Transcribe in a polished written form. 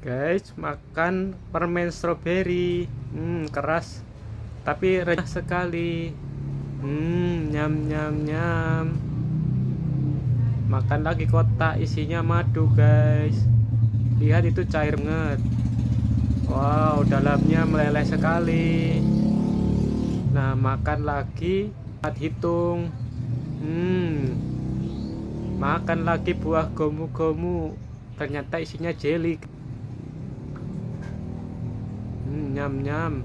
Guys, makan permen stroberi. Keras tapi renyah sekali. Nyam nyam nyam. Makan lagi kotak isinya madu, guys. Lihat itu cair banget. Wow, dalamnya meleleh sekali. Nah, makan lagi, hitung. Makan lagi buah gomu-gomu. Ternyata isinya jelly. Nyam nyam.